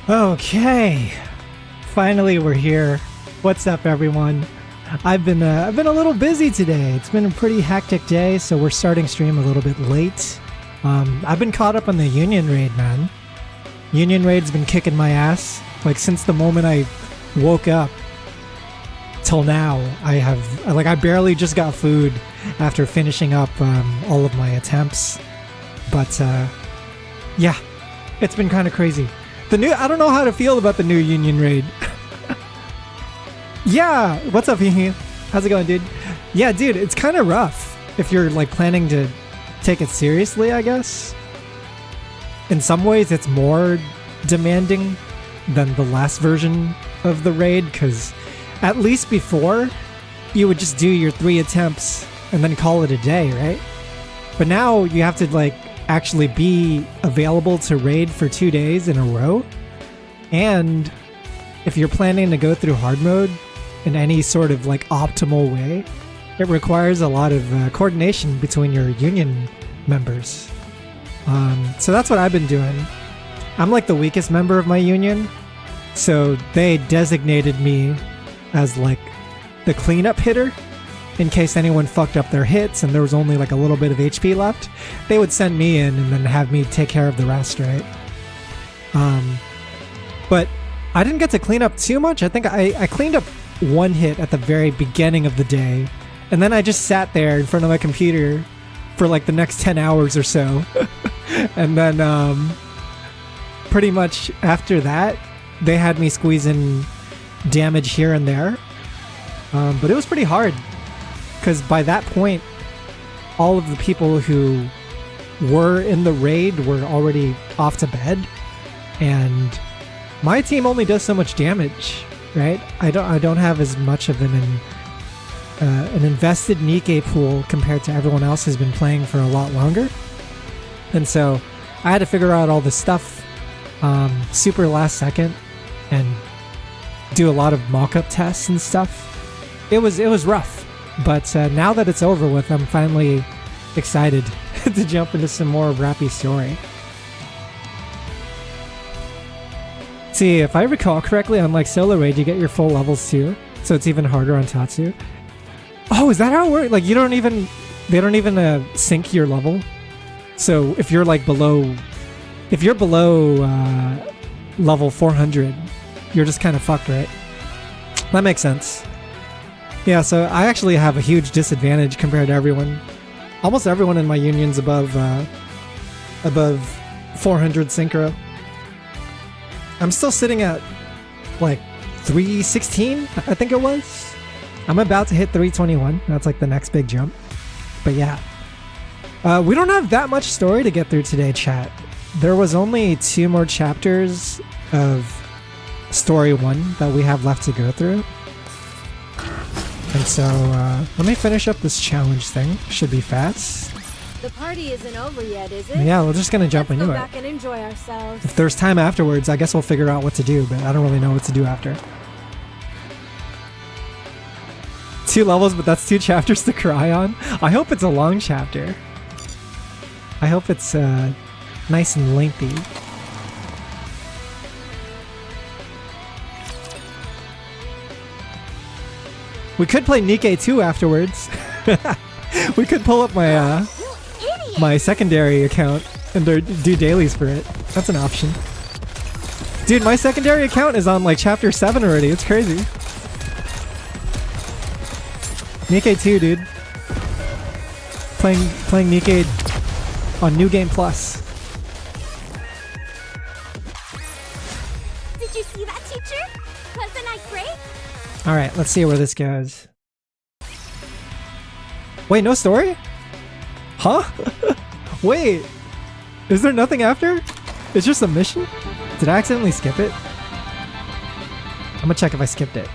Okay, finally we're here. What's up, everyone? I've been a little busy today. It's been a pretty hectic day, so we're starting stream a little bit late. I've been caught up on the Union Raid, man. Union Raid's been kicking my ass. Like, since the moment I woke up till now, I barely just got food after finishing up all of my attempts. But yeah, it's been kind of crazy. I don't know how to feel about the new Union Raid. Yeah, what's up, Hee? How's it going, dude? Yeah, dude, it's kind of rough if you're like planning to take it seriously, I guess. In some ways, it's more demanding than the last version of the raid, because at least before, you would just do your 3 attempts and then call it a day, right? But now you have to like actually be available to raid for 2 days in a row. And if you're planning to go through hard mode in any sort of like optimal way, it requires a lot of coordination between your union members. So that's what I've been doing. I'm like the weakest member of my union, so they designated me as like the cleanup hitter. In case anyone fucked up their hits and there was only like a little bit of HP left, they would send me in and then have me take care of the rest, right? But I didn't get to clean up too much. I think I cleaned up 1 hit at the very beginning of the day, and then I just sat there in front of my computer for like the next 10 hours or so. And then pretty much after that, they had me squeeze in damage here and there. But it was pretty hard, because by that point, all of the people who were in the raid were already off to bed, and my team only does so much damage, right? I don't have as much of an invested Nikke pool compared to everyone else who's been playing for a lot longer, and so I had to figure out all this stuff super last second and do a lot of mock-up tests and stuff. It was rough. But now that it's over with, I'm finally excited to jump into some more rappy story. See, if I recall correctly, on like solo raid, you get your full levels too, so it's even harder on Tatsu. Oh, is that how it works? Like they don't even sync your level. So if you're like below level 400, you're just kind of fucked, right? That makes sense. Yeah, so I actually have a huge disadvantage compared to everyone. Almost everyone in my union's above 400 synchro. I'm still sitting at like 316, I think it was. I'm about to hit 321. That's like the next big jump. But yeah. We don't have that much story to get through today, chat. There was only 2 more chapters of story 1 that we have left to go through. And so, let me finish up this challenge thing. Should be fast. The party isn't over yet, is it? Yeah, we're just gonna jump into it. Let's go back and enjoy ourselves. If there's time afterwards, I guess we'll figure out what to do, but I don't really know what to do after. 2 levels, but that's 2 chapters to cry on. I hope it's a long chapter. I hope it's nice and lengthy. We could play Nikke 2 afterwards. We could pull up my my secondary account and do dailies for it. That's an option. Dude, my secondary account is on like chapter 7 already. It's crazy. Nikke 2, dude. Playing Nikke on New Game Plus. Did you see that, teacher? Was the night great? Alright, let's see where this goes. Wait, no story? Huh? Wait, is there nothing after? It's just a mission? Did I accidentally skip it? I'm gonna check if I skipped it.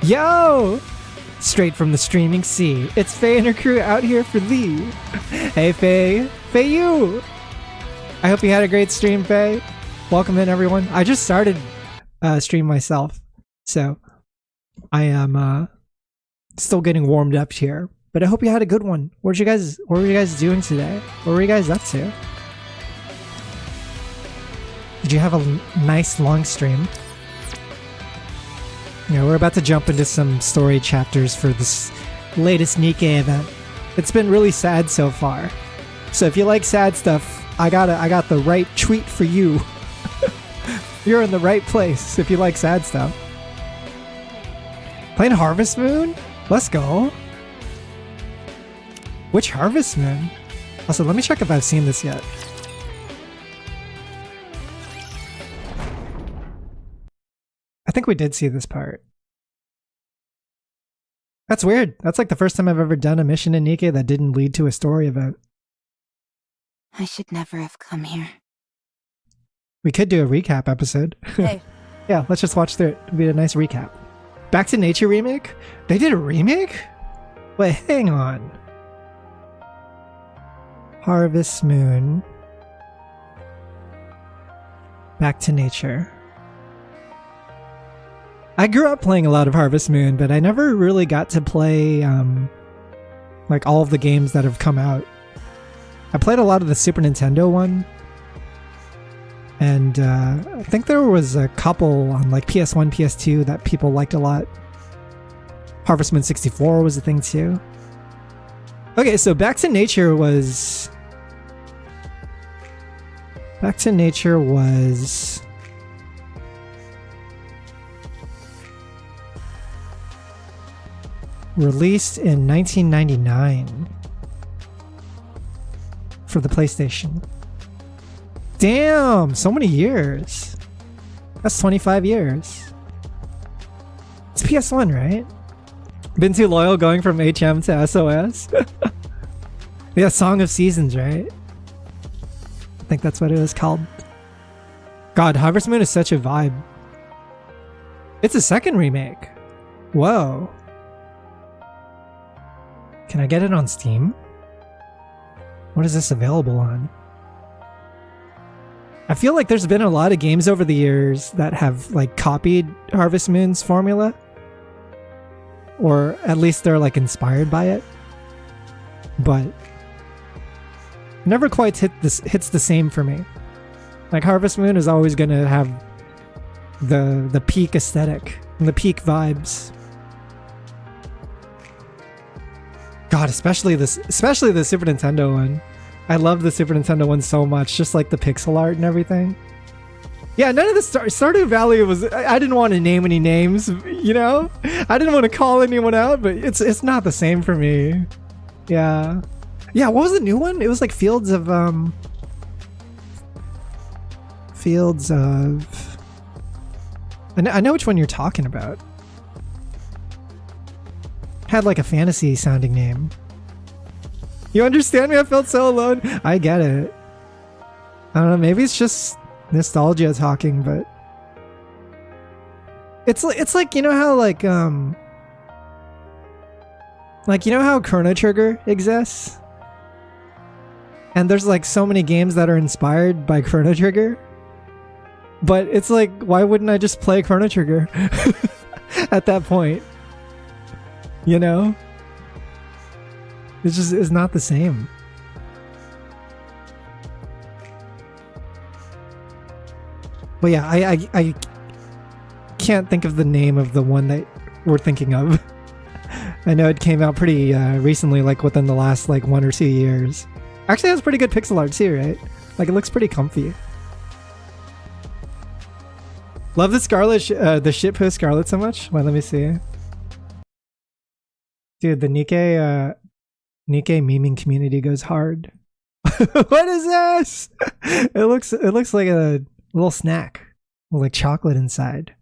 Yo! Straight from the streaming sea, it's Faye and her crew out here for thee. Hey Faye, Faye you! I hope you had a great stream, Faye. Welcome in, everyone. I just started stream myself, so I am still getting warmed up here. But I hope you had a good one. What were you guys doing today? What were you guys up to? Did you have a nice long stream? Yeah, we're about to jump into some story chapters for this latest Nikke event. It's been really sad so far. So if you like sad stuff, I got the right treat for you. You're in the right place if you like sad stuff. Playing Harvest Moon? Let's go. Which Harvest Moon? Also, let me check if I've seen this yet. I think we did see this part. That's weird. That's like the first time I've ever done a mission in Nikke that didn't lead to a story event. I should never have come here. We could do a recap episode. Hey. Yeah, let's just watch through it. It'll be a nice recap. Back to Nature remake? They did a remake? Wait, hang on. Harvest Moon. Back to Nature. I grew up playing a lot of Harvest Moon, but I never really got to play like all of the games that have come out. I played a lot of the Super Nintendo one. And I think there was a couple on like PS1, PS2 that people liked a lot. Harvest Moon 64 was a thing too. Okay, so Back to Nature was... Back to Nature was... released in 1999 for the PlayStation. Damn, so many years. That's 25 years. It's PS1, right? Been too loyal going from HM to SOS? Yeah, Song of Seasons, right? I think that's what it was called. God, Harvest Moon is such a vibe. It's a second remake. Whoa. Can I get it on Steam? What is this available on? I feel like there's been a lot of games over the years that have like copied Harvest Moon's formula. Or at least they're like inspired by it. But it never quite hits the same for me. Like Harvest Moon is always gonna have the peak aesthetic and the peak vibes. God, especially the Super Nintendo one. I love the Super Nintendo one so much, just like the pixel art and everything. Yeah, none of the Stardew Valley was... I didn't want to name any names, you know? I didn't want to call anyone out, but it's not the same for me. Yeah. Yeah, what was the new one? It was like Fields of... I know which one you're talking about. Had like a fantasy sounding name. You understand me? I felt so alone. I get it. I don't know, maybe it's just nostalgia talking, but it's like, you know how like you know how Chrono Trigger exists? And there's like so many games that are inspired by Chrono Trigger. But it's like, why wouldn't I just play Chrono Trigger at that point? You know? It's just, it's not the same. But yeah, I can't think of the name of the one that we're thinking of. I know it came out pretty recently, like within the last like 1 or 2 years. Actually, it has pretty good pixel art too, right? Like it looks pretty comfy. Love the Scarlet, the shitpost Scarlet so much. Wait, let me see. Dude, the Nikke memeing community goes hard. What is this? It looks like a little snack with like chocolate inside.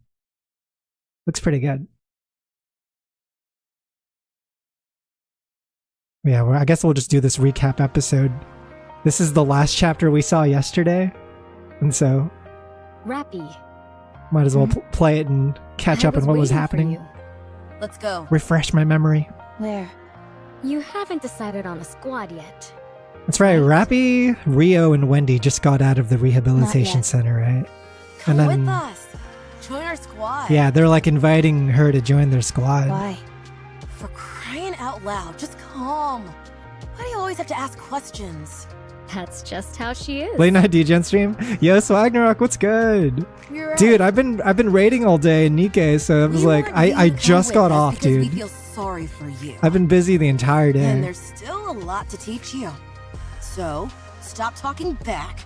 Looks pretty good. Yeah, well, I guess we'll just do this recap episode. This is the last chapter we saw yesterday, and so Rappy. Might as well play it and catch up on what was happening. Let's go. Refresh my memory. Where? You haven't decided on a squad yet. That's right. Rappy, Rio, and Wendy just got out of the rehabilitation center, right? Come with us. Join our squad. Yeah, they're like inviting her to join their squad. Why? For crying out loud, just calm. Why do you always have to ask questions? That's just how she is. Late night DGen stream. Yo, Swagnarok, what's good? You're right. Dude, I've been raiding all day in Nikke, so I was like, I just got off, We dude. feel sorry for you. I've been busy the entire And day. there's still a lot to teach you. So, stop talking back.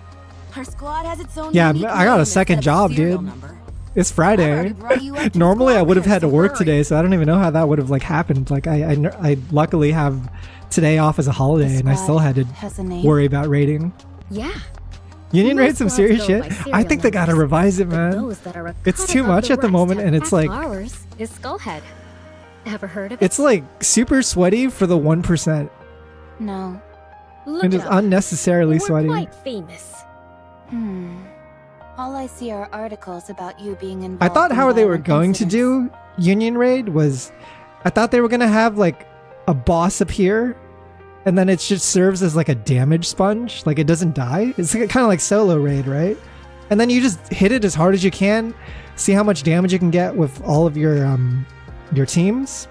Our squad has its own Yeah, unique I got a name second instead of job, serial dude. number. It's I've Friday. already brought you up to Normally, I squad would have had to leaders, work so today, so I don't even know how that would have like happened. Like, I luckily have today off as a holiday, and I still had to has a name. worry about raiding. Yeah. Union Most raid some squads serious go shit. by I serial think they gotta numbers, revise it, but man. those that are a It's cut too above much the at the rest moment, have and it's like ours is Skullhead. Ever heard of it? it's like super sweaty for the 1%. No. Look It it is up. unnecessarily We're sweaty. quite famous. All I see are articles about you being involved. I thought in how they were violent going to incidents. do Union Raid was, I thought they were gonna have like a boss appear, and then it just serves as like a damage sponge, like it doesn't die. It's kind of like solo raid, right? And then you just hit it as hard as you can, see how much damage you can get with all of your teams,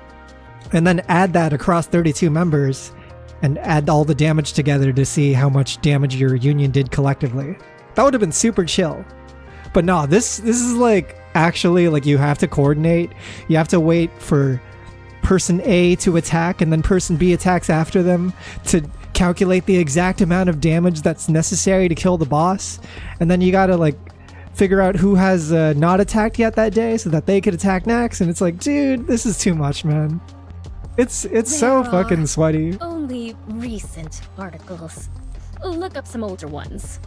and then add that across 32 members, and add all the damage together to see how much damage your union did collectively. That would have been super chill. But no, this is like actually like you have to coordinate. You have to wait for person A to attack and then person B attacks after them to calculate the exact amount of damage that's necessary to kill the boss. And then you gotta like figure out who has not attacked yet that day so that they could attack next. And it's like, dude, this is too much, man. It's so There fucking are sweaty. Only recent articles. Look up some older ones.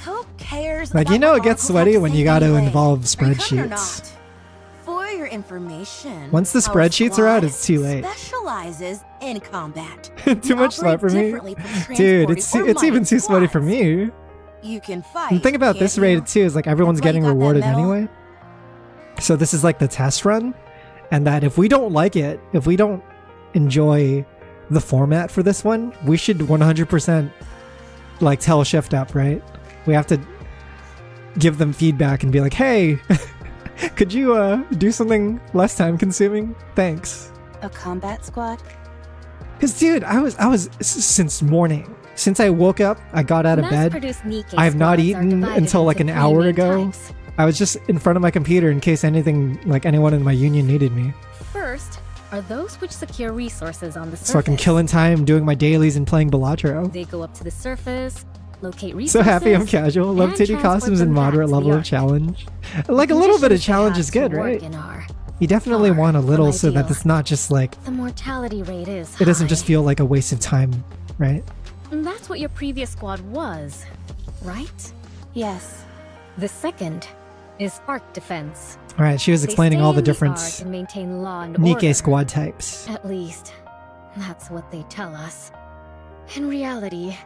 Who cares? Like, you about know what it gets articles sweaty have to when say you gotta anyway? involve Are you coming or spreadsheets. not? For your information, Once the our spreadsheets are out, it's too squad late. Specializes in combat. Too We much sweat for operate me. differently from Dude, transporting or it's even mining too sweaty for squads. me. You can fight. And the thing about can't this you? raid too is like everyone's That's why you getting got that rewarded medal. anyway. So this is like the test run, and that if we don't like it, if we don't enjoy the format for this one, we should 100% like tell Shift Up, right? We have to give them feedback and be like, hey, could you do something less time consuming? Thanks. A combat squad? Because dude, I was since morning. Since I woke up, I got out of bed. Mass-produced Nikke I have not squads are eaten divided until like an into three hour main ago. types. I was just in front of my computer in case anything, like anyone in my union needed me. First are those which secure resources on the surface. So I can kill in time doing my dailies and playing Balatro. They go up to the surface, locate resources. So happy I'm casual. Love and titty transport costumes them and back moderate to the level of Ark. challenge. Like a little bit of Conditions they challenge have is good, to work right? in are You definitely far want a little from so that ideal. it's not just like, The mortality rate is it doesn't just high. feel like a waste of time, right? And that's what your previous squad was, right? Yes. The second is Ark Defense. Alright, she was They explaining stay all the in the different Ark and maintain law and Nikke order. squad types. At least, that's what they tell us. In reality,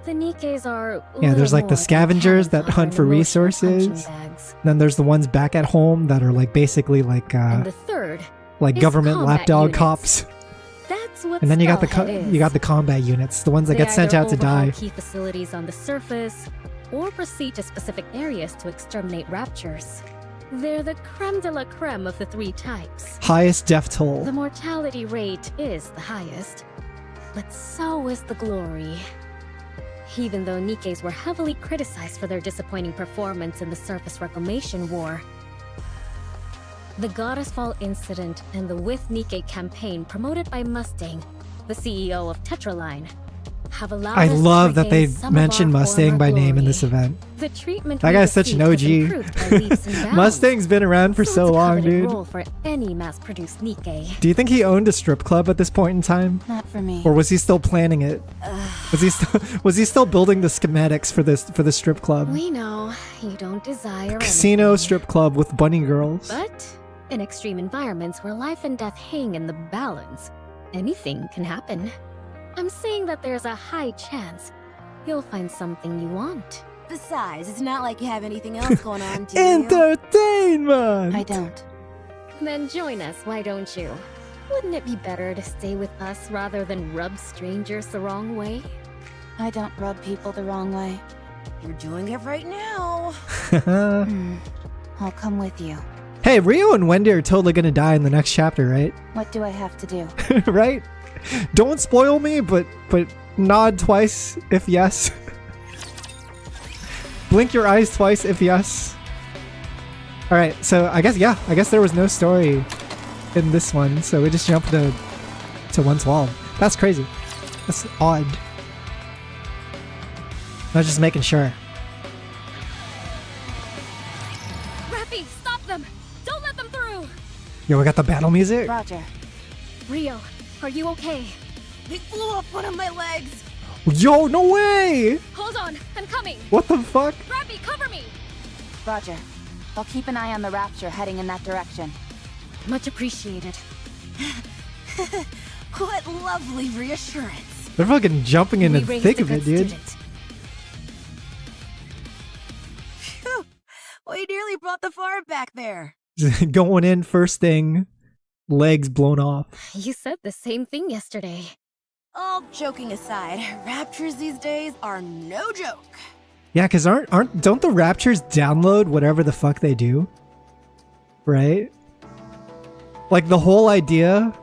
the Nikkes are Yeah, there's little like the more than scavengers that cannons hunt on for an emotional resources. punching bags. Then there's the ones back at home that are like basically like And the third, like is government combat lapdog units. cops. that's what And then you got the Skullhead you got is. the combat units, the ones that They get sent either out to overhaul die. key facilities on the surface, or proceed to specific areas to exterminate raptures. They're the creme de la creme of the three types. Highest death toll. The mortality rate is the highest, but so is the glory. Even though Nikkes were heavily criticized for their disappointing performance in the Surface Reclamation War, the Goddess Fall incident and the With Nikke campaign promoted by Mustang, the CEO of Tetraline, have allowed I us to love that they regain some of mentioned our Mustang former by name in glory. this event. The treatment That we guy's such an received OG. has improved by leaps and bounds. Mustang's been around for so it's a long, coveted dude. role for any mass-produced Nikke. Do you think he owned a strip club at this point in time? Not for me. Or was he still planning it? Was he still building the schematics for the strip club? We know you don't desire Casino anything, strip club with bunny girls. but in extreme environments where life and death hang in the balance, anything can happen. I'm saying that there's a high chance you'll find something you want. Besides, it's not like you have anything else going on, do you? Entertainment! I don't. Then join us, why don't you? Wouldn't it be better to stay with us rather than rub strangers the wrong way? I don't rub people the wrong way. You're doing it right now. I'll come with you. Hey, Rio and Wendy are totally gonna die in the next chapter, right? What do I have to do? Right? Don't spoil me, but nod twice if yes. Blink your eyes twice if yes. Alright, so I guess there was no story in this one, so we just jumped to 112. That's crazy. That's odd. I was just making sure. Rappy, stop them! Don't let them through! Yo, we got the battle music? Roger. Rio, are you okay? They flew off one of my legs. Yo, no way! Hold on, I'm coming! What the fuck? Rappy, cover me! Roger. I'll keep an eye on the Rapture heading in that direction. Much appreciated. What lovely reassurance. They're fucking jumping in the We raised thick a of it, good dude. student. Phew. We nearly brought the farm back there. Going in first thing, legs blown off. You said the same thing yesterday. All joking aside, Raptures these days are no joke. Yeah, cause don't the Raptures download whatever the fuck they do? Right? Like the whole idea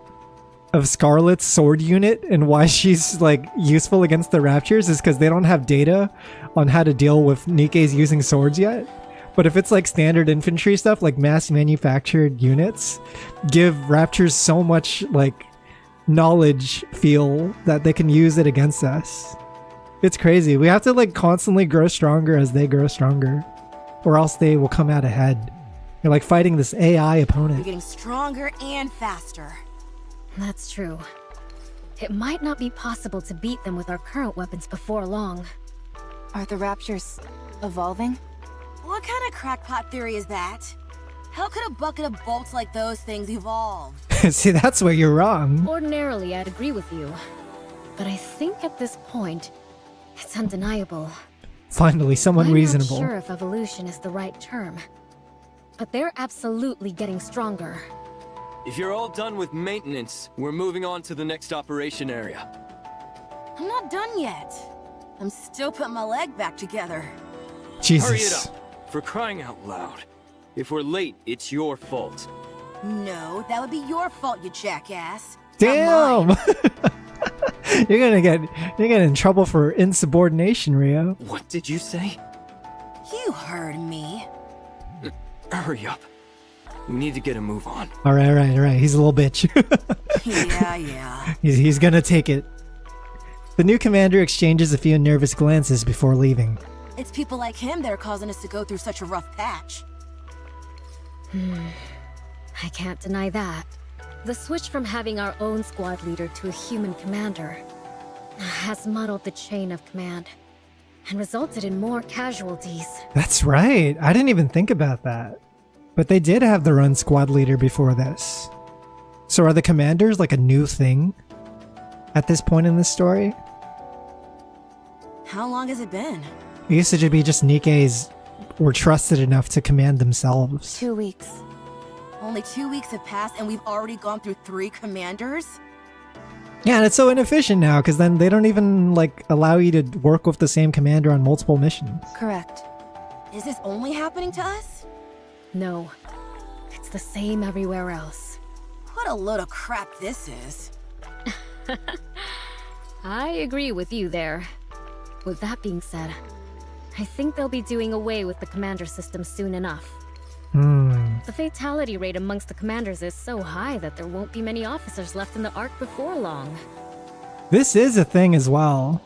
of Scarlet's sword unit and why she's like useful against the Raptures is because they don't have data on how to deal with Nikke's using swords yet. But if it's like standard infantry stuff, like mass manufactured units, give Raptures so much like knowledge feel that they can use it against us. It's crazy. We have to like constantly grow stronger as they grow stronger, or else they will come out ahead. You're like fighting this AI You're opponent. getting stronger and faster. That's true. It might not be possible to beat them with our current weapons before long. Are the Raptures evolving? What kind of crackpot theory is that? How could a bucket of bolts like those things evolve? See, that's where you're wrong. Ordinarily, I'd agree with you. But I think at this point, it's undeniable. Finally, someone I'm reasonable. not sure if evolution is the right term. But they're absolutely getting stronger. If you're all done with maintenance, we're moving on to the next operation area. I'm not done yet. I'm still putting my leg back together. Jesus. Hurry it up. For crying out loud. If we're late, it's your fault. No, that would be your fault, you jackass. Not Damn! mine. you're gonna get in trouble for insubordination, Rio. What did you say? You heard me. Hurry up. We need to get a move on. All right. He's a little bitch. Yeah. he's gonna take it. The new commander exchanges a few nervous glances before leaving. It's people like him that are causing us to go through such a rough patch. I can't deny that. The switch from having our own squad leader to a human commander has muddled the chain of command and resulted in more casualties. That's right. I didn't even think about that. But they did have their own squad leader before this. So are the commanders like a new thing at this point in this story? How long has it been? It used to be just Nikke's were trusted enough to command themselves. 2 weeks. Only 2 weeks have passed and we've already gone through 3 commanders? Yeah, and it's so inefficient now because then they don't even like allow you to work with the same commander on multiple missions. Correct. Is this only happening to us? No, it's the same everywhere else. What a load of crap this is. I agree with you there. With that being said, I think they'll be doing away with the commander system soon enough. The fatality rate amongst the commanders is so high that there won't be many officers left in the Ark before long. This is a thing as well.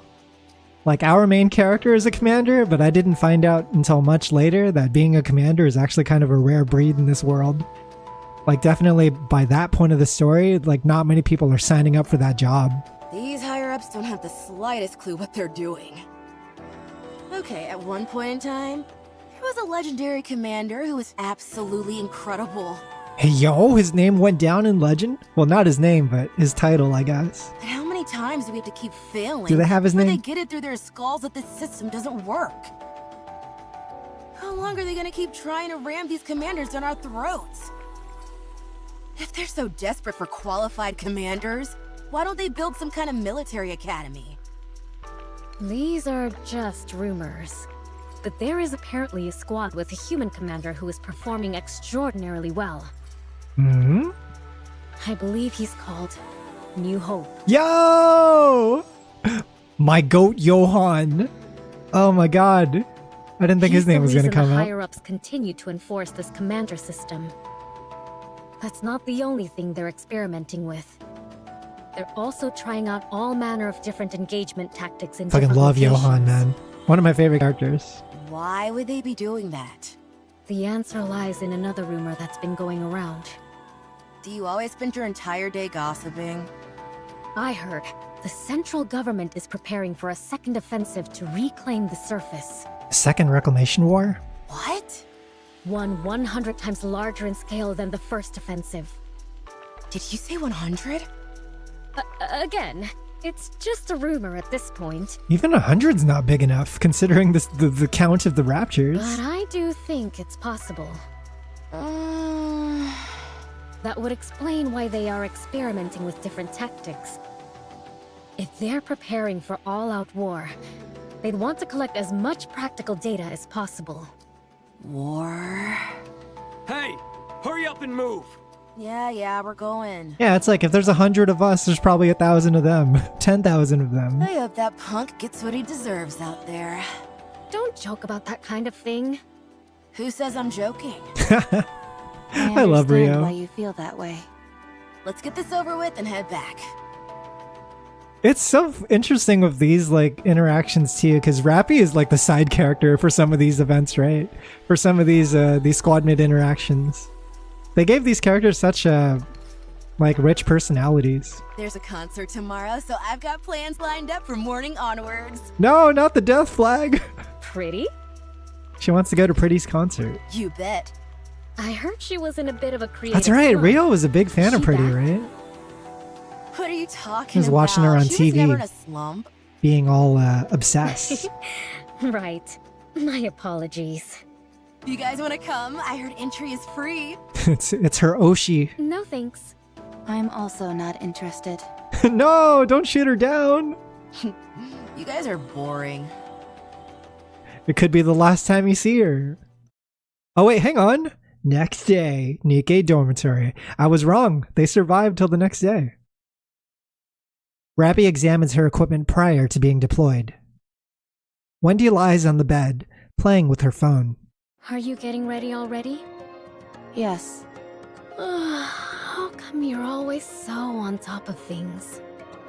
Like, our main character is a commander, but I didn't find out until much later that being a commander is actually kind of a rare breed in this world. Like, definitely by that point of the story, like, not many people are signing up for that job. These higher-ups don't have the slightest clue what they're doing. Okay, at one point in time, there was a legendary commander who was absolutely incredible. Hey, yo, his name went down in legend? Well, not his name, but his title, I guess. But how many times do we have to keep failing? Do they have his before name? they get it through their skulls that this system doesn't work? How long are they gonna keep trying to ram these commanders down our throats? If they're so desperate for qualified commanders, why don't they build some kind of military academy? These are just rumors. But there is apparently a squad with a human commander who is performing extraordinarily well. I believe he's called New Hope. Yo! My goat Johan. Oh my god. I didn't think his name was going to come the up. higher-ups continue to enforce this commander system. That's not the only thing they're experimenting with. They're also trying out all manner of different engagement tactics in Fucking different love locations. Johan, man. One of my favorite characters. Why would they be doing that? The answer lies in another rumor that's been going around. Do you always spend your entire day gossiping? I heard the central government is preparing for a second offensive to reclaim the surface. Second Reclamation War? What? One 100 times larger in scale than the first offensive. Did you say 100? Again, it's just a rumor at this point. Even 100's not big enough, considering the count of the Raptures. But I do think it's possible. That would explain why they are experimenting with different tactics. If they're preparing for all-out war, they'd want to collect as much practical data as possible. War? Hey, hurry up and move. Yeah, we're going. Yeah, it's like if there's 100 of us, there's probably 1,000 of them. 10,000 of them. I hope that punk gets what he deserves out there. Don't joke about that kind of thing. Who says I'm joking? I love Rio. Why you feel that way. Let's get this over with and head back. It's so interesting with these like interactions too, because Rappy is like the side character for some of these events, right? For some of these squad mate interactions. They gave these characters such like rich personalities. There's a concert tomorrow, so I've got plans lined up from morning onwards. No, not the death flag. Pretty? She wants to go to Pretty's concert. You bet. I heard she was in a bit of a creative That's right. slump. Rio was a big fan of She Pretty, back? right? What are you talking He was watching her about? on She was TV. never in a slump. Being all obsessed. Right. My apologies. You guys want to come? I heard entry is free. It's her Oshi. No thanks. I'm also not interested. No, don't shoot her down. You guys are boring. It could be the last time you see her. Oh wait, hang on. Next day, Nikke dormitory. I was wrong. They survived till the next day. Rappy examines her equipment prior to being deployed. Wendy lies on the bed, playing with her phone. Are you getting ready already? Yes. How come you're always so on top of things?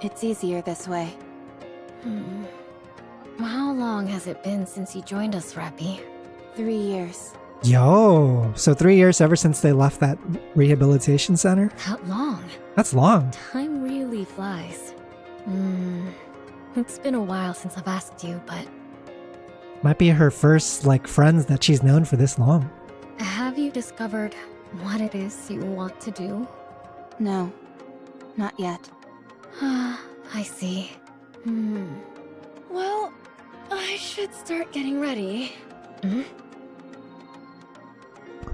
It's easier this way. How long has it been since you joined us, Rappy? 3 years. Yo, so 3 years ever since they left that rehabilitation center? That long? That's long. Time really flies. It's been a while since I've asked you, but Might be her first, like, friends that she's known for this long. have you discovered what it is you want to do? No, not yet. I see. Well, I should start getting ready.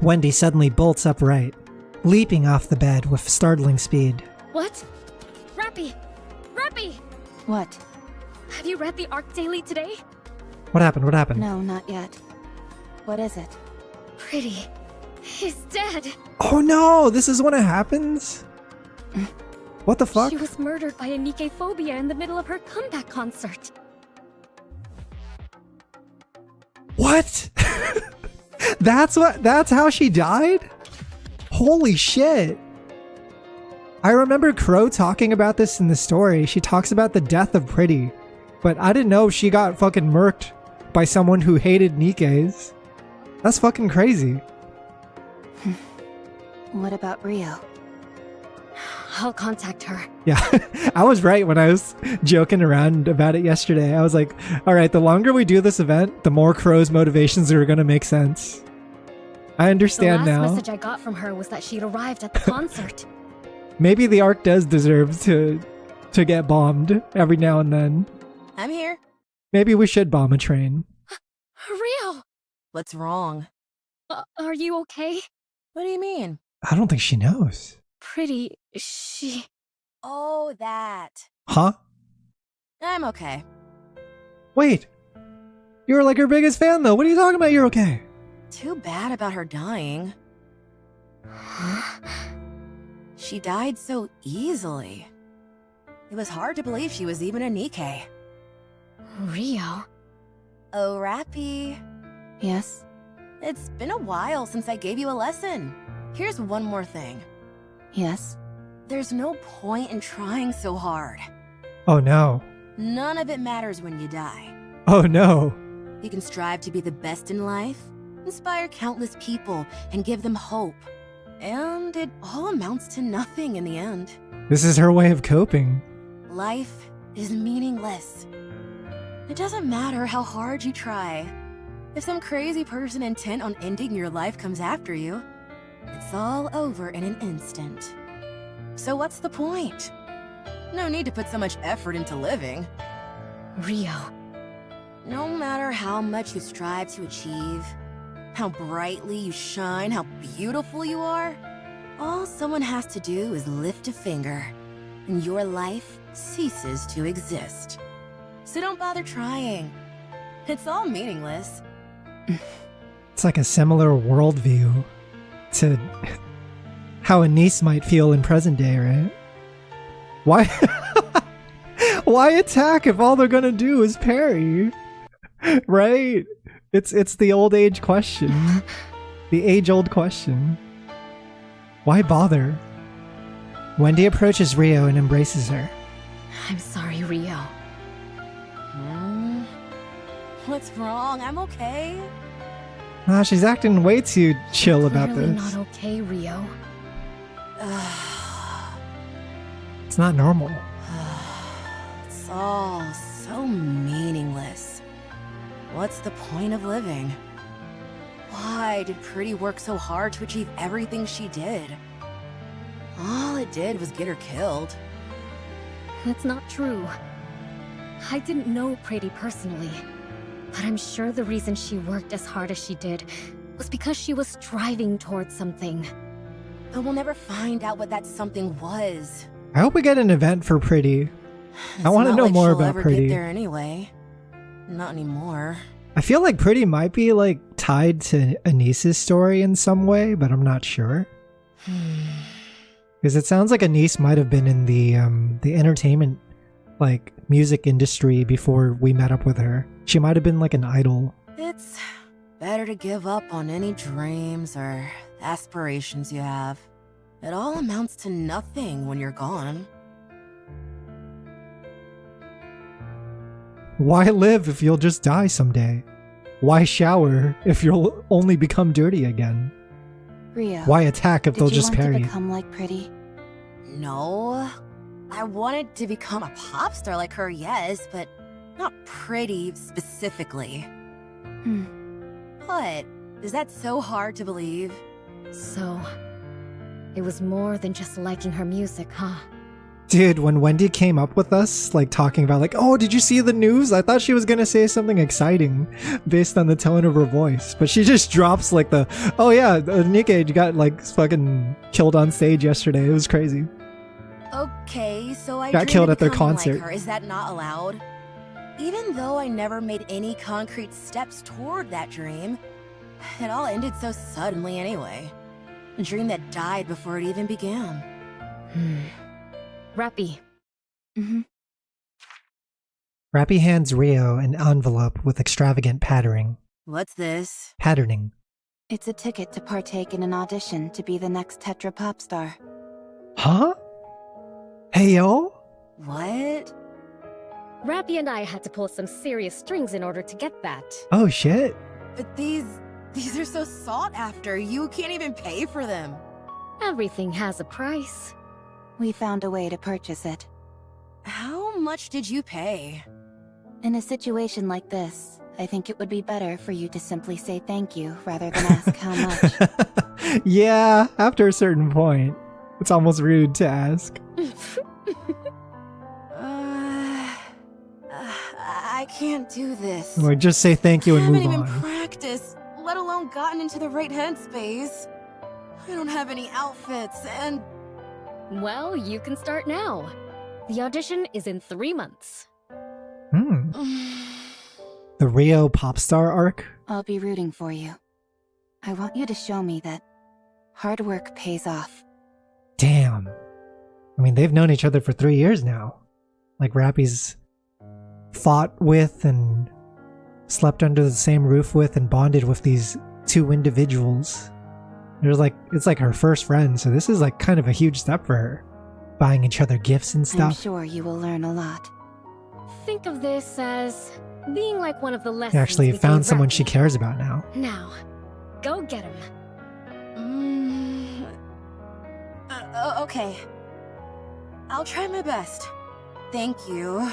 Wendy suddenly bolts upright, leaping off the bed with startling speed. What? Rappy! Rappy! What? Have you read the Arc Daily today? What happened? What happened? No, not yet. What is it? Pretty is dead. Oh no, this is when it happens? What the fuck? She was murdered by a Nikke phobia in the middle of her comeback concert. What? That's how she died? Holy shit. I remember Crow talking about this in the story. She talks about the death of Pretty, but I didn't know she got fucking murked by someone who hated Nikke's. That's fucking crazy. What about Rio? I'll contact her. Yeah, I was right when I was joking around about it yesterday. I was like, all right, the longer we do this event, the more Crow's motivations are going to make sense. I understand the last now. message I got from her was that she'd arrived at the concert. Maybe the Ark does deserve to get bombed every now and then. I'm here. Maybe we should bomb a train. Rio! What's wrong? Are you okay? What do you mean? I don't think she knows. Pretty, she... Oh, that. Huh? I'm okay. Wait. You were like her biggest fan though. What are you talking about? You're okay. Too bad about her dying. She died so easily. It was hard to believe she was even a Nikke. Rio? Oh, Rappy. Yes? It's been a while since I gave you a lesson. Here's one more thing. Yes? There's no point in trying so hard. Oh no. None of it matters when you die. Oh no. You can strive to be the best in life, inspire countless people, and give them hope. And it all amounts to nothing in the end. This is her way of coping. Life is meaningless. It doesn't matter how hard you try. If some crazy person intent on ending your life comes after you, it's all over in an instant. So what's the point? No need to put so much effort into living. Rio. No matter how much you strive to achieve, how brightly you shine, how beautiful you are, all someone has to do is lift a finger, and your life ceases to exist. So don't bother trying. It's all meaningless. It's like a similar worldview to how a niece might feel in present day, right? Why? Why attack if all they're gonna do is parry? Right? It's the old age question. The age-old question. Why bother? Wendy approaches Rio and embraces her. I'm sorry, Rio. What's wrong? I'm okay. She's acting way too chill about Clearly this. not okay, Rio. It's not normal. It's all so meaningless. What's the point of living? Why did Pretty work so hard to achieve everything she did? All it did was get her killed. It's not true. I didn't know Pretty personally, but I'm sure the reason she worked as hard as she did was because she was striving towards something. But we'll never find out what that something was. I hope we get an event for Pretty. I want to It's not know like more she'll about ever Pretty. Get there anyway. Not anymore. I feel like Pretty might be like tied to Anice's story in some way, but I'm not sure. Because it sounds like Anice might have been in the entertainment, like music industry before we met up with her. She might have been like an idol. It's better to give up on any dreams or aspirations you have. It all amounts to nothing when you're gone. Why live if you'll just die someday? Why shower if you'll only become dirty again? Rio. Why attack if Did they'll you just want parry? to become like Pretty? No. I wanted to become a pop star like her, yes, but not Pretty specifically. What? Is that so hard to believe? So, it was more than just liking her music, huh? Dude, when Wendy came up with us, like talking about like, oh, did you see the news? I thought she was gonna say something exciting based on the tone of her voice. But she just drops like the, oh yeah, Nikke got like fucking killed on stage yesterday. It was crazy. Okay, so I Got dreamed killed of at their becoming concert. Like her. Is that not allowed? Even though I never made any concrete steps toward that dream, it all ended so suddenly anyway. A dream that died before it even began. Rappy. Rappy hands Rio an envelope with extravagant patterning. What's this? Patterning. It's a ticket to partake in an audition to be the next Tetra pop star. Huh? Hey yo? What? Rappy and I had to pull some serious strings in order to get that. Oh shit. But these are so sought after. You can't even pay for them. Everything has a price. We found a way to purchase it. How much did you pay? In a situation like this, I think it would be better for you to simply say thank you rather than ask how much. Yeah, after a certain point. It's almost rude to ask. I can't do this. Like, just say thank you and I move haven't on. even practiced, let alone gotten into the right headspace. I don't have any outfits, and Well, you can start now. The audition is in 3 months. The Rio pop star arc? I'll be rooting for you. I want you to show me that hard work pays off. Damn. I mean, they've known each other for 3 years now. Like, Rappy's fought with and slept under the same roof with and bonded with these two individuals. It's like her first friend, so this is like kind of a huge step for her. Buying each other gifts and I'm stuff. sure you will learn a lot. Think of this as being like one of the lessons. She actually we found gave someone Rappy. she cares about now. Now, go get him. Okay. I'll try my best. Thank you.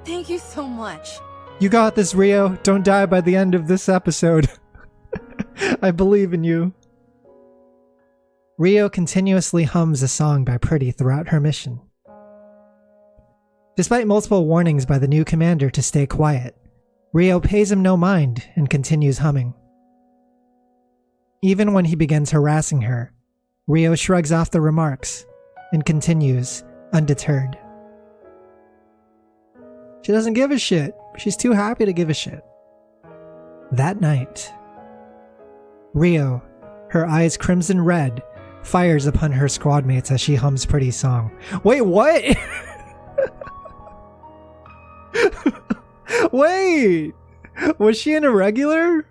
Thank you so much. You got this, Rio. Don't die by the end of this episode. I believe in you. Rio continuously hums a song by Pretty throughout her mission. Despite multiple warnings by the new commander to stay quiet, Rio pays him no mind and continues humming. Even when he begins harassing her, Rio shrugs off the remarks and continues undeterred. She doesn't give a shit. She's too happy to give a shit. That night, Rio, her eyes crimson red, fires upon her squadmates as she hums Pretty's song. Wait, what? Wait! Was she an irregular?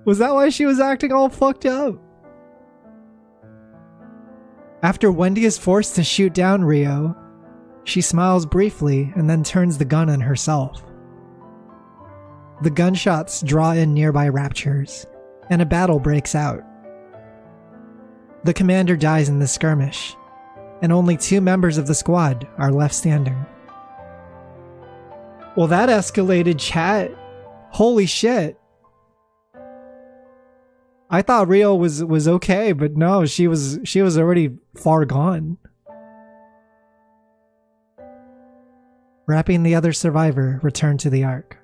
Was that why she was acting all fucked up? After Wendy is forced to shoot down Rio, she smiles briefly and then turns the gun on herself. The gunshots draw in nearby raptures, and a battle breaks out. The commander dies in the skirmish, and only 2 members of the squad are left standing. Well, that escalated, chat. Holy shit. I thought Rio was okay, but no, she was already far gone. Rappy and the other survivor return to the Ark.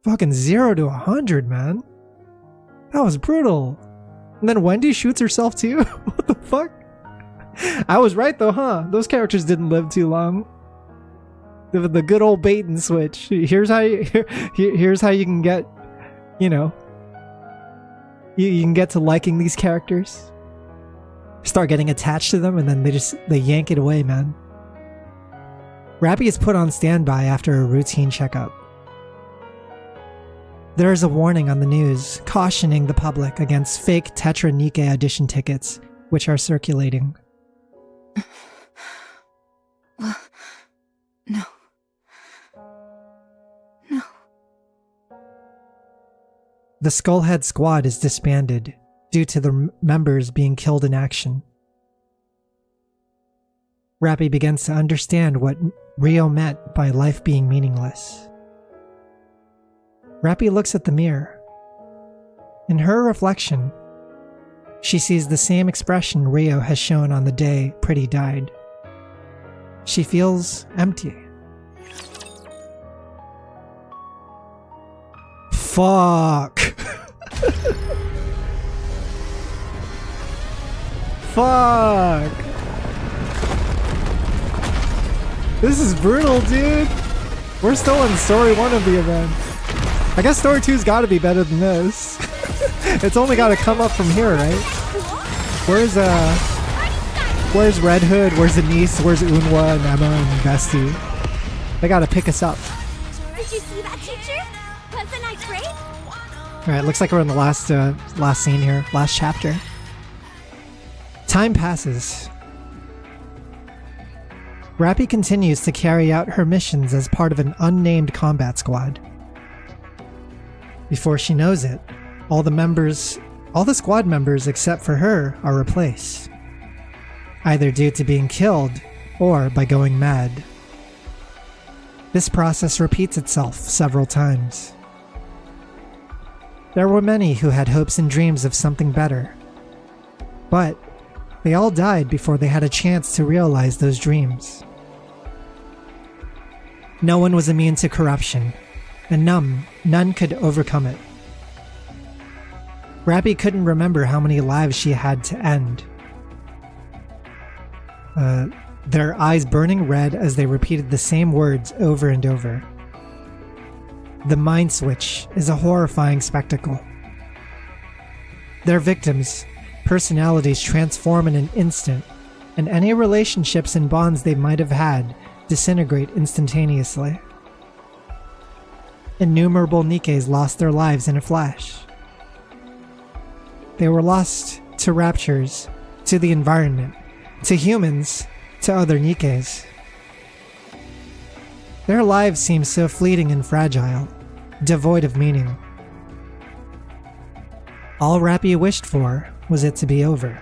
Fucking 0 to 100, man. That was brutal. And then Wendy shoots herself too? What the fuck? I was right though, huh? Those characters didn't live too long. The good old bait and switch. Here's how you can get, you know, you can get to liking these characters. Start getting attached to them and then they yank it away, man. Rappy is put on standby after a routine checkup. There is a warning on the news cautioning the public against fake Tetra Nikke edition tickets, which are circulating. Well, no. No. The Skullhead Squad is disbanded due to the members being killed in action. Rappy begins to understand what Rio meant by life being meaningless. Rappy looks at the mirror. In her reflection, she sees the same expression Rio has shown on the day Pretty died. She feels empty. Fuck. Fuck. This is brutal, dude. We're still in story 1 of the event. I guess story 2's gotta be better than this. It's only gotta come up from here, right? Where's Red Hood? Where's Anise? Where's Unwa and Emma and Bestie? They gotta pick us up. Did you see that, teacher? Wasn't I great? Alright, looks like we're in the last scene here. Last chapter. Time passes. Rappy continues to carry out her missions as part of an unnamed combat squad. Before she knows it, all the squad members except for her are replaced, either due to being killed or by going mad. This process repeats itself several times. There were many who had hopes and dreams of something better, but they all died before they had a chance to realize those dreams. No one was immune to corruption, and none could overcome it. Rappy couldn't remember how many lives she had to end. Their eyes burning red as they repeated the same words over and over. The mind switch is a horrifying spectacle. Their victims' personalities transform in an instant, and any relationships and bonds they might have had disintegrate instantaneously. innumerable Nikkes lost their lives in a flash. They were lost to raptures, to the environment, to humans, to other Nikkes. Their lives seemed so fleeting and fragile, devoid of meaning. All Rappy wished for was it to be over.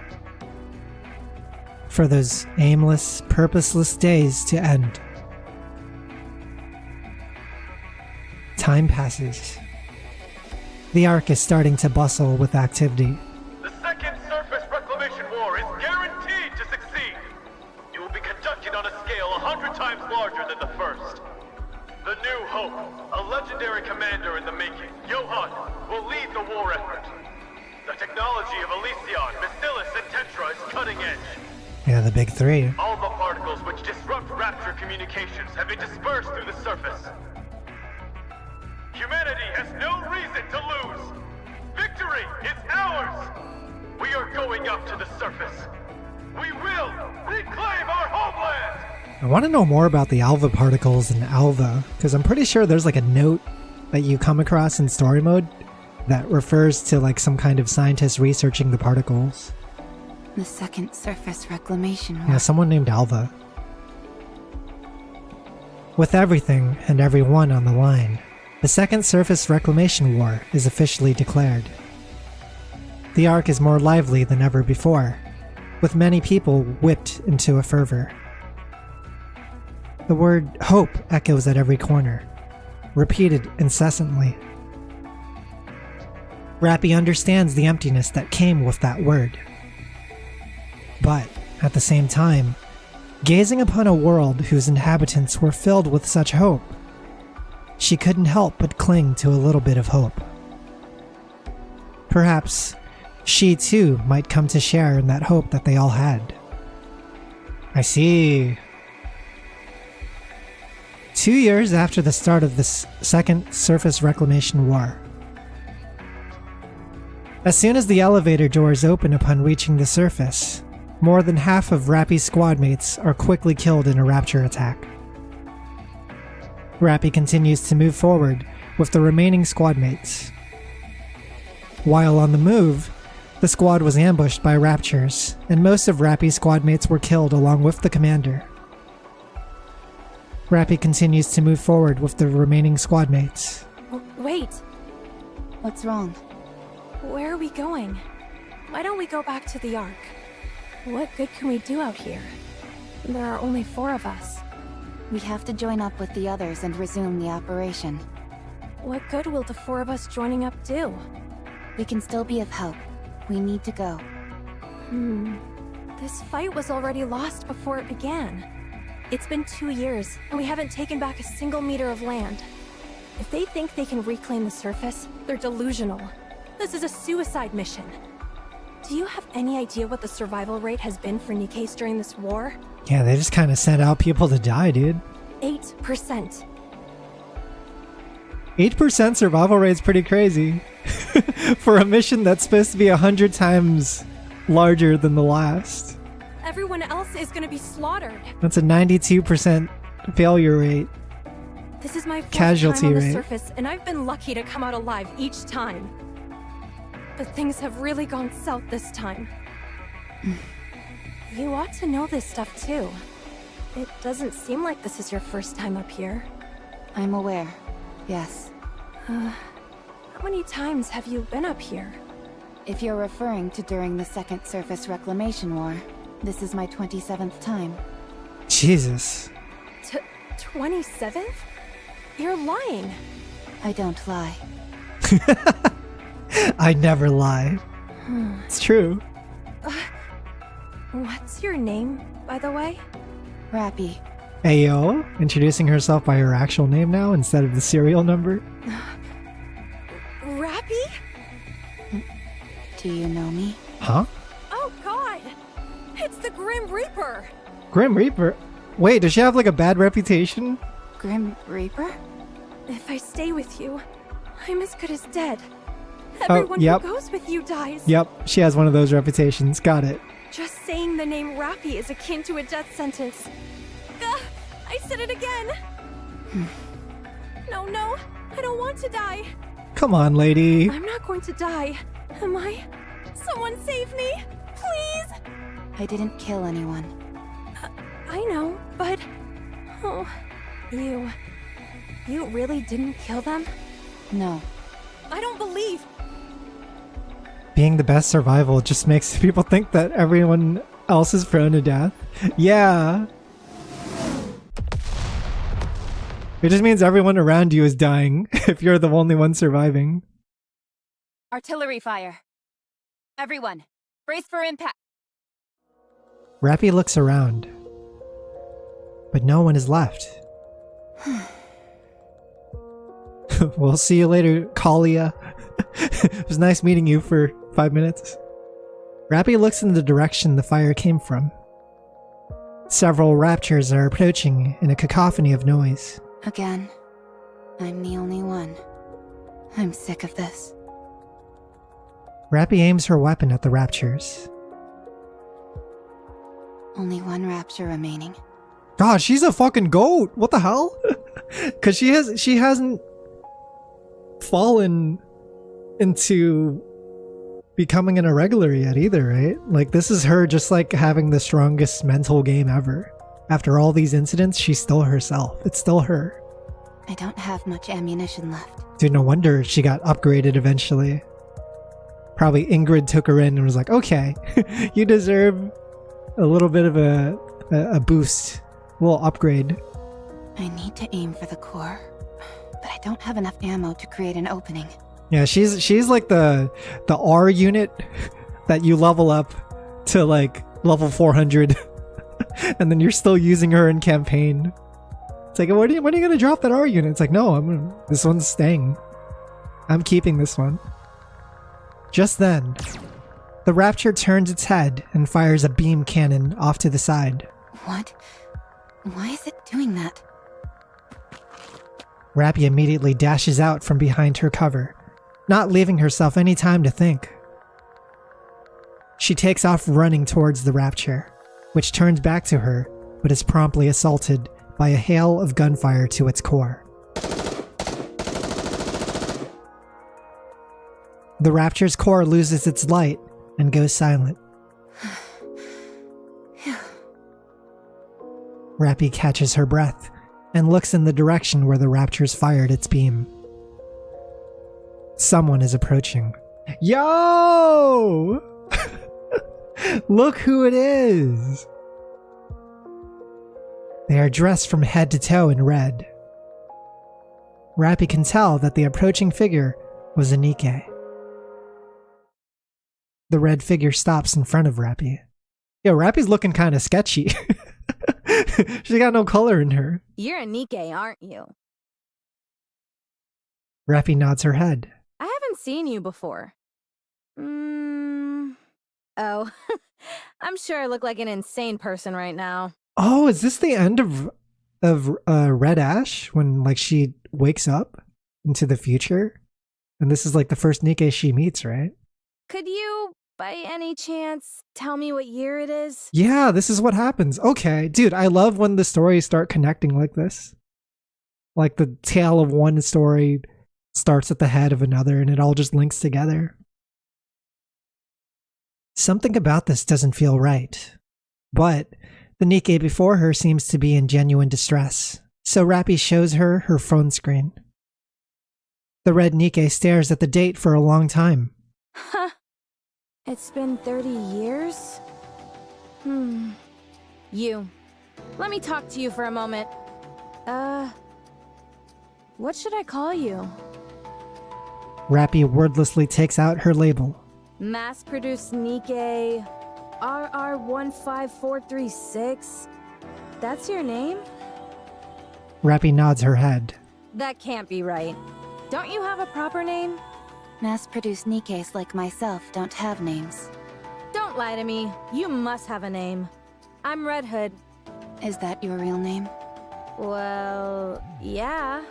For those aimless, purposeless days to end. Time passes. The Ark is starting to bustle with activity. The second surface reclamation war is guaranteed to succeed. It will be conducted on a scale 100 times larger than the first. The New Hope, a legendary commander in the making, Johan, will lead the war effort. The technology of Elysion, Bacillus, and Tetra is cutting edge. Yeah, the big three. All the particles which disrupt Rapture communications have been dispersed through the surface. Humanity has no reason to lose. Victory is ours. We are going up to the surface. We will reclaim our homeland. I want to know more about the Alva particles in Alva, because I'm pretty sure there's like a note that you come across in story mode that refers to like some kind of scientist researching the particles. The second surface reclamation war. Yeah, someone named Alva. With everything and everyone on the line, the second surface reclamation war is officially declared. The Ark is more lively than ever before, with many people whipped into a fervor. The word hope echoes at every corner, repeated incessantly. Rappy understands the emptiness that came with that word. But, at the same time, gazing upon a world whose inhabitants were filled with such hope, she couldn't help but cling to a little bit of hope. Perhaps she too might come to share in that hope that they all had. I see. 2 years after the start of this second surface reclamation war. As soon as the elevator doors open upon reaching the surface, more than half of Rappy's squad mates are quickly killed in a rapture attack. Rappy continues to move forward with the remaining squad mates. While on the move, the squad was ambushed by raptures, and most of Rappy's squad mates were killed along with the commander. Rappy continues to move forward with the remaining squad mates. Wait, What's wrong? where are we going? Why don't we go back to the Ark? What good can we do out here? There are only 4 of us. We have to join up with the others and resume the operation. What good will the 4 of us joining up do? We can still be of help. We need to go. This fight was already lost before it began. It's been 2 years, and we haven't taken back a single meter of land. If they think they can reclaim the surface, they're delusional. This is a suicide mission. Do you have any idea what the survival rate has been for Nikkes during this war? Yeah, they just kind of sent out people to die, dude. 8%. 8% survival rate's pretty crazy. For a mission that's supposed to be 100 times larger than the last. Everyone else is gonna be slaughtered. That's a 92% failure rate. This is my 4th Casualty time on the rate. surface, and I've been lucky to come out alive each time. But things have really gone south this time. You ought to know this stuff too. It doesn't seem like this is your first time up here. I'm aware. Yes. How many times have you been up here? If you're referring to during the second surface reclamation war, this is my 27th time. Jesus. 27th? You're lying. I don't lie. I never lie. It's true. What's your name, by the way? Rappy. Ayo, introducing herself by her actual name now instead of the serial number. Rappy? Do you know me? Huh? Oh god! It's the Grim Reaper! Grim Reaper? Wait, does she have like a bad reputation? Grim Reaper? If I stay with you, I'm as good as dead. Everyone yep. who goes with you dies. Yep, she has one of those reputations. Got it. Just saying the name Rappy is akin to a death sentence. Ugh, I said it again! No, no. I don't want to die. Come on, lady. I'm not going to die. Am I? Someone save me! Please! I didn't kill anyone. I know, but... Oh... You really didn't kill them? No. I don't believe... Being the best survival just makes people think that everyone else is prone to death. Yeah. It just means everyone around you is dying if you're the only one surviving. Artillery fire. Everyone, brace for impact. Rappy looks around, but no one is left. We'll see you later, Kalia. It was nice meeting you for 5 minutes. Rappy looks in the direction the fire came from. Several raptures are approaching in a cacophony of noise. Again. I'm the only one. I'm sick of this. Rappy aims her weapon at the raptures. Only one rapture remaining. God, she's a fucking goat. What the hell? Because she hasn't fallen into becoming an irregular yet either, right? Like, this is her just like having the strongest mental game ever. After all these incidents, she's still herself. It's still her. I don't have much ammunition left. Dude, no wonder she got upgraded eventually. Probably Ingrid took her in and was like, okay, you deserve a little bit of a boost. A little upgrade. I need to aim for the core, but I don't have enough ammo to create an opening. Yeah, she's like the R unit that you level up to like level 400 and then you're still using her in campaign. It's like, when are you gonna drop that R unit? It's like, no, this one's staying. I'm keeping this one. Just then, the Rapture turns its head and fires a beam cannon off to the side. What? Why is it doing that? Rappy immediately dashes out from behind her cover, not leaving herself any time to think. She takes off running towards the Rapture, which turns back to her, but is promptly assaulted by a hail of gunfire to its core. The Rapture's core loses its light and goes silent. Rappy catches her breath and looks in the direction where the Rapture's fired its beam. Someone is approaching. Yo! Look who it is! They are dressed from head to toe in red. Rappy can tell that the approaching figure was a Nikke. The red figure stops in front of Rappy. Yo, Rappy's looking kind of sketchy. She got no color in her. You're a Nikke, aren't you? Rappy nods her head. I haven't seen you before. Oh, I'm sure I look like an insane person right now. Oh, is this the end of Red Ash when like she wakes up into the future? And this is like the first Nikke she meets, right? Could you, by any chance, tell me what year it is? Yeah, this is what happens. Okay, dude, I love when the stories start connecting like this. Like the tale of one story starts at the head of another and it all just links together. Something about this doesn't feel right. But the Nikke before her seems to be in genuine distress, so Rappy shows her her phone screen. The red Nikke stares at the date for a long time. Huh. It's been 30 years? You. Let me talk to you for a moment. What should I call you? Rappy wordlessly takes out her label. Mass-produced Nikke RR15436. That's your name? Rappy nods her head. That can't be right. Don't you have a proper name? Mass-produced Nikkes like myself don't have names. Don't lie to me. You must have a name. I'm Red Hood. Is that your real name? Well, yeah.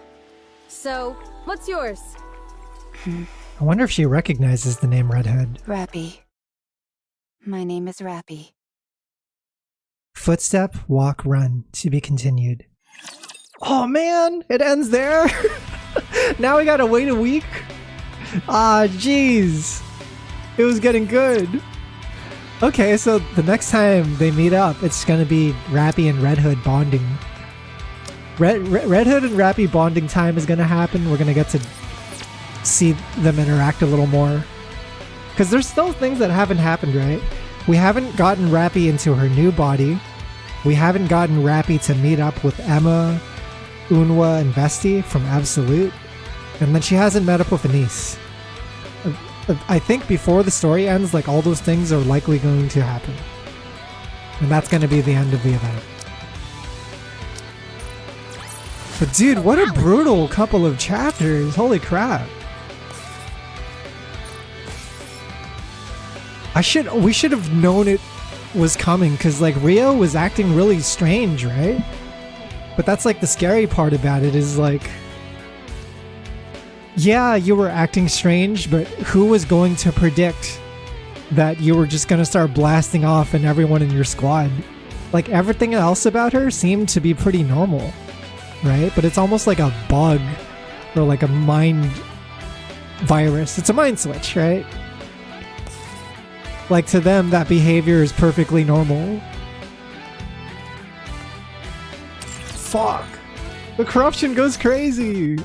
So, what's yours? I wonder if she recognizes the name Red Hood. Rappy. My name is Rappy. Footstep, walk, run. To be continued. Oh man, it ends there. Now we gotta wait a week? Ah, jeez. It was getting good. Okay, so the next time they meet up, it's gonna be Rappy and Red Hood bonding. Red Hood and Rappy bonding time is gonna happen. We're gonna get to see them interact a little more. Because there's still things that haven't happened, right? We haven't gotten Rappy into her new body. We haven't gotten Rappy to meet up with Emma, Unwa, and Vesti from Absolute. And then she hasn't met up with Anise. I think before the story ends, like, all those things are likely going to happen. And that's going to be the end of the event. But dude, what a brutal couple of chapters. Holy crap. We should have known it was coming, because like Rio was acting really strange, right? But that's like the scary part about it is like, yeah, you were acting strange, but who was going to predict that you were just going to start blasting off and everyone in your squad? Like everything else about her seemed to be pretty normal, right? But it's almost like a bug or like a mind virus. It's a mind switch, right? Like to them, that behavior is perfectly normal. Fuck. The corruption goes crazy.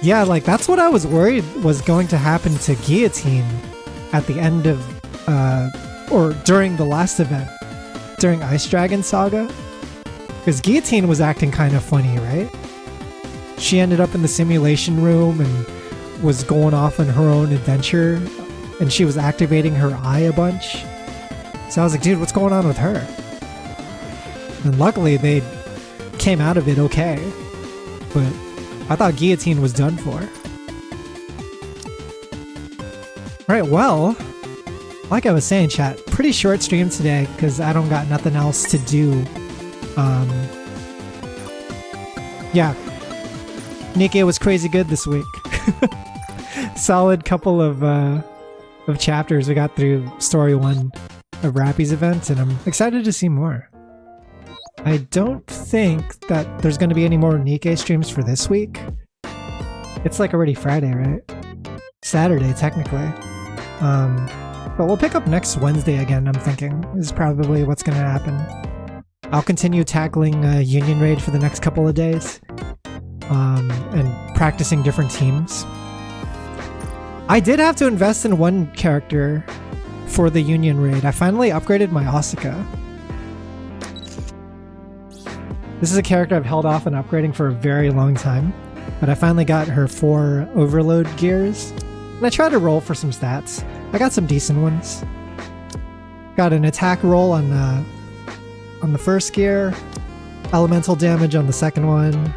Yeah, like that's what I was worried was going to happen to Guillotine at the end of, or during the last event, during Ice Dragon Saga. Because Guillotine was acting kind of funny, right? She ended up in the simulation room and was going off on her own adventure, and she was activating her eye a bunch. So I was like, dude, what's going on with her? And luckily they came out of it okay. But I thought Guillotine was done for. Right, well, like I was saying, chat, pretty short stream today because I don't got nothing else to do. Yeah, Nikke was crazy good this week. Solid couple of chapters we got through story 1 of Rappy's event, and I'm excited to see more. I don't think that there's going to be any more Nikke streams for this week. It's like already Friday, right? Saturday, technically. But we'll pick up next Wednesday again, I'm thinking, is probably what's going to happen. I'll continue tackling Union Raid for the next couple of days, and practicing different teams. I did have to invest in one character for the Union Raid. I finally upgraded my Asuka. This is a character I've held off on upgrading for a very long time, but I finally got her 4 overload gears, and I tried to roll for some stats. I got some decent ones. Got an attack roll on the first gear, elemental damage on the second one.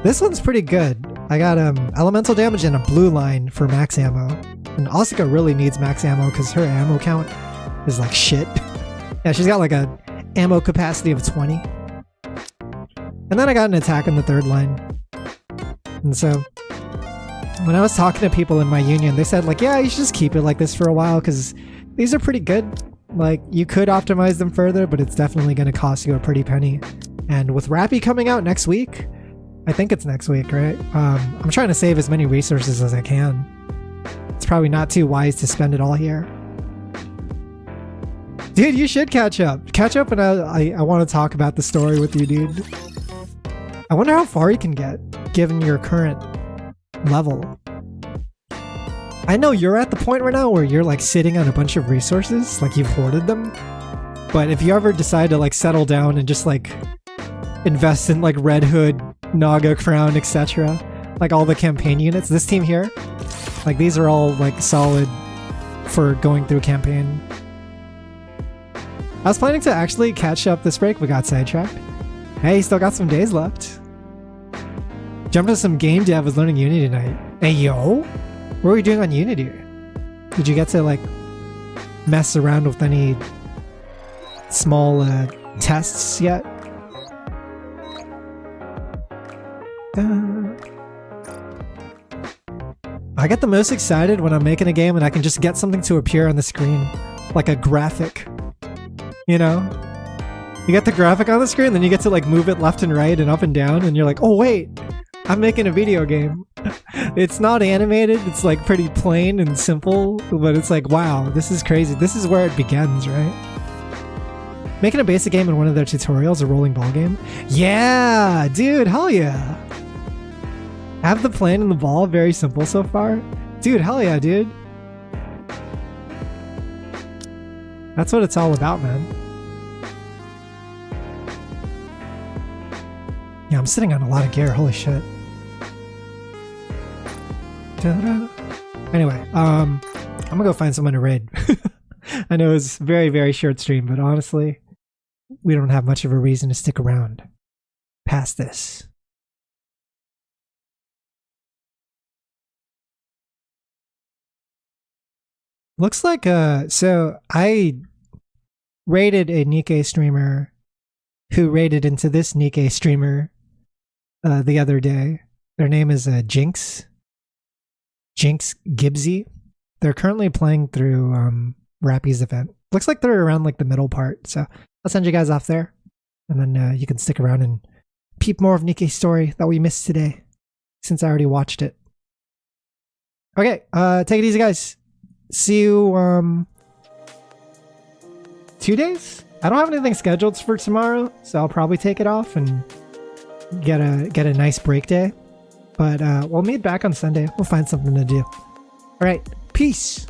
This one's pretty good. I got elemental damage and a blue line for max ammo. And Asuka really needs max ammo because her ammo count is like shit. Yeah, she's got like a ammo capacity of 20. And then I got an attack on the third line. And so when I was talking to people in my union, they said like, yeah, you should just keep it like this for a while because these are pretty good. Like, you could optimize them further, but it's definitely going to cost you a pretty penny. And with Rappy coming out next week, I think it's next week, right? I'm trying to save as many resources as I can. It's probably not too wise to spend it all here. Dude, you should catch up. Catch up, and I want to talk about the story with you, dude. I wonder how far you can get, given your current level. I know you're at the point right now where you're like sitting on a bunch of resources, like you've hoarded them. But if you ever decide to like settle down and just like invest in like Red Hood, Naga Crown, etc., like all the campaign units, this team here, like these are all like solid for going through campaign. I was planning to actually catch up this break, but got sidetracked. Hey, still got some days left. Jumped to some game dev, was learning Unity tonight. Hey yo, what were you doing on Unity? Did you get to like mess around with any small tests yet? I get the most excited when I'm making a game and I can just get something to appear on the screen, like a graphic, you know? You got the graphic on the screen, then you get to like move it left and right and up and down, and you're like, oh wait, I'm making a video game. It's not animated, it's like pretty plain and simple, but it's like, wow, this is crazy. This is where it begins, right? Making a basic game in one of their tutorials, a rolling ball game. Yeah, dude, hell yeah. Have the plane and the ball, very simple so far. Dude, hell yeah, dude. That's what it's all about, man. Yeah, I'm sitting on a lot of gear. Holy shit. Ta-da. Anyway, I'm gonna go find someone to raid. I know it's a very, very short stream, but honestly, we don't have much of a reason to stick around past this. Looks like so I raided a Nikke streamer who raided into this Nikke streamer the other day. Their name is Jinx Gibbsy. They're currently playing through Rappy's event. Looks like they're around like the middle part, so I'll send you guys off there, and then you can stick around and peep more of Nikke's story that we missed today, since I already watched it. Okay, take it easy, guys. See you 2 days? I don't have anything scheduled for tomorrow, so I'll probably take it off and get a nice break day. But we'll meet back on Sunday. We'll find something to do. All right, peace.